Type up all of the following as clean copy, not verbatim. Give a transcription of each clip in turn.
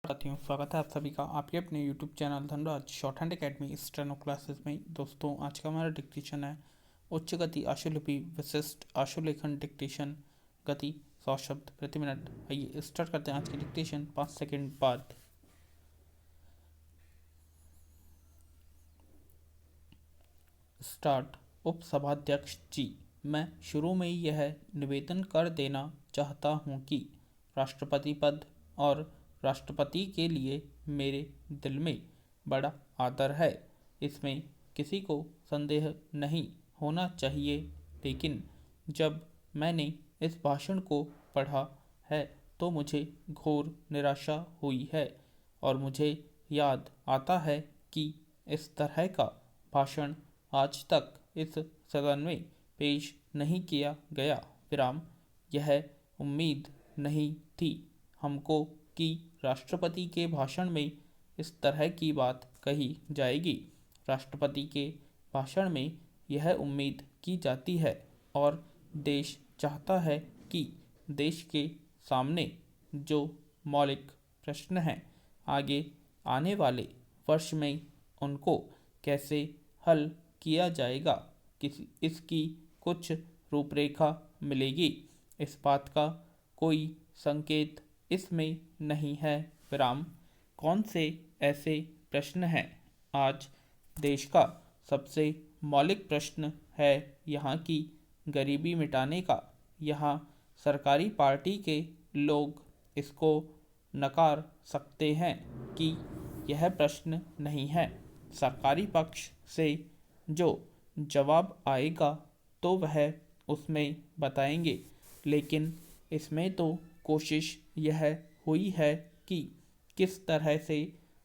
साथियों, स्वागत है आप सभी का आपके अपने YouTube channel Dhanraj short hand academy steno classes में। दोस्तों, आज का हमारा डिक्टेशन है उच्च गति आशुलिपि विशिष्ट आशुलेखन डिक्टेशन गति 100 शब्द प्रति मिनट। आइए स्टार्ट करते हैं आज की डिक्टेशन 5 सेकंड बाद। स्टार्ट। उप सभाध्यक्ष जी, मैं शुरू में ही यह निवेदन कर देना चाहता हूँ कि राष्ट्रपति पद और राष्ट्रपति के लिए मेरे दिल में बड़ा आदर है, इसमें किसी को संदेह नहीं होना चाहिए। लेकिन जब मैंने इस भाषण को पढ़ा है तो मुझे घोर निराशा हुई है और मुझे याद आता है कि इस तरह का भाषण आज तक इस सदन में पेश नहीं किया गया। विराम। यह उम्मीद नहीं थी हमको कि राष्ट्रपति के भाषण में इस तरह की बात कही जाएगी। राष्ट्रपति के भाषण में यह उम्मीद की जाती है और देश चाहता है कि देश के सामने जो मौलिक प्रश्न हैं आगे आने वाले वर्ष में उनको कैसे हल किया जाएगा, इसकी कुछ रूपरेखा मिलेगी। इस बात का कोई संकेत इसमें नहीं है। विराम। कौन से ऐसे प्रश्न हैं? आज देश का सबसे मौलिक प्रश्न है यहाँ की गरीबी मिटाने का। यहाँ सरकारी पार्टी के लोग इसको नकार सकते हैं कि यह प्रश्न नहीं है। सरकारी पक्ष से जो जवाब आएगा तो वह उसमें बताएंगे, लेकिन इसमें तो कोशिश यह हुई है कि किस तरह से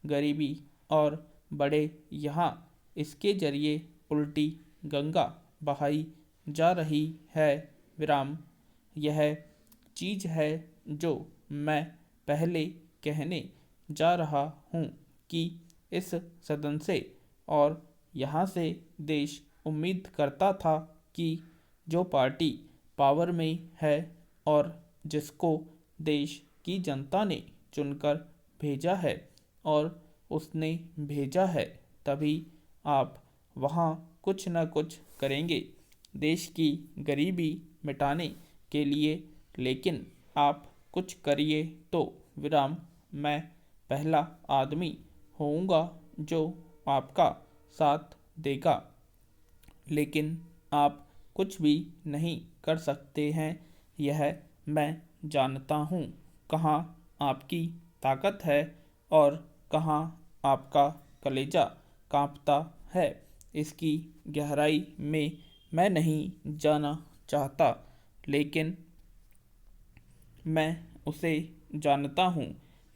गरीबी और बड़े यहाँ इसके जरिए उल्टी गंगा बहाई जा रही है। विराम। यह चीज़ है जो मैं पहले कहने जा रहा हूँ कि इस सदन से और यहाँ से देश उम्मीद करता था कि जो पार्टी पावर में है और जिसको देश की जनता ने चुनकर भेजा है और उसने भेजा है, तभी आप वहाँ कुछ न कुछ करेंगे देश की गरीबी मिटाने के लिए। लेकिन आप कुछ करिए तो विराम मैं पहला आदमी होऊंगा जो आपका साथ देगा। लेकिन आप कुछ भी नहीं कर सकते हैं, यह मैं जानता हूँ। कहाँ आपकी ताकत है और कहाँ आपका कलेजा कांपता है, इसकी गहराई में मैं नहीं जाना चाहता, लेकिन मैं उसे जानता हूँ।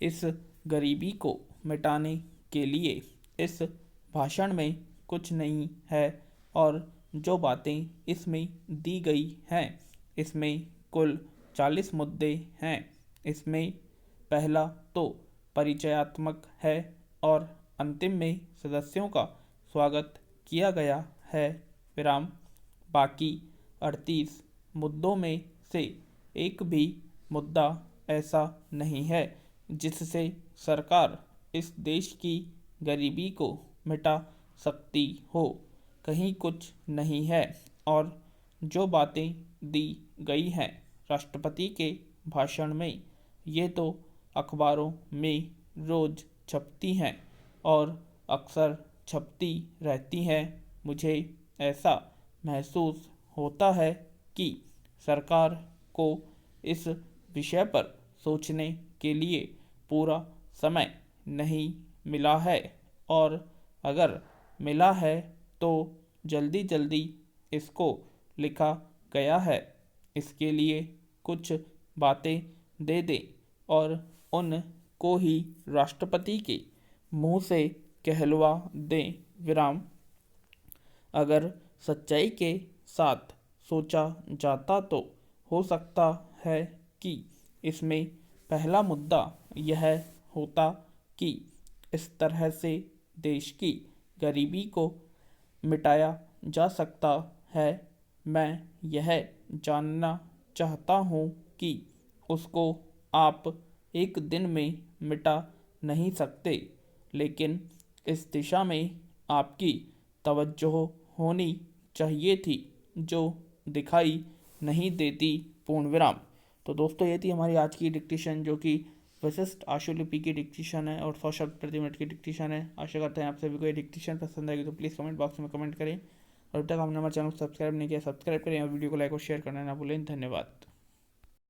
इस गरीबी को मिटाने के लिए इस भाषण में कुछ नहीं है और जो बातें इसमें दी गई हैं इसमें कुल 40 मुद्दे हैं। इसमें पहला तो परिचयात्मक है और अंतिम में सदस्यों का स्वागत किया गया है। विराम। बाकी 38 मुद्दों में से एक भी मुद्दा ऐसा नहीं है जिससे सरकार इस देश की गरीबी को मिटा सकती हो। कहीं कुछ नहीं है और जो बातें दी गई हैं राष्ट्रपति के भाषण में, ये तो अखबारों में रोज़ छपती हैं और अक्सर छपती रहती हैं। मुझे ऐसा महसूस होता है कि सरकार को इस विषय पर सोचने के लिए पूरा समय नहीं मिला है और अगर मिला है तो जल्दी जल्दी इसको लिखा गया है। इसके लिए कुछ बातें दे दें और उन को ही राष्ट्रपति के मुंह से कहलवा दें। विराम। अगर सच्चाई के साथ सोचा जाता तो हो सकता है कि इसमें पहला मुद्दा यह होता कि इस तरह से देश की गरीबी को मिटाया जा सकता है। मैं यह जानना चाहता हूँ कि उसको आप एक दिन में मिटा नहीं सकते, लेकिन इस दिशा में आपकी तवज्जो होनी चाहिए थी जो दिखाई नहीं देती। पूर्ण विराम। तो दोस्तों ये थी हमारी आज की डिक्टेशन, जो कि विशिष्ट आशुलिपि की डिक्टेशन है और 100 शब्द प्रति मिनट की डिक्टेशन है। आशा करते हैं आप सभी को ये डिक्टेशन पसंद आएगी, तो प्लीज़ कमेंट बॉक्स में कमेंट करें और अब तक हमने हमारे चैनल को सब्सक्राइब नहीं किया, सब्सक्राइब करें और वीडियो को लाइक और शेयर करना ना भूलें। धन्यवाद।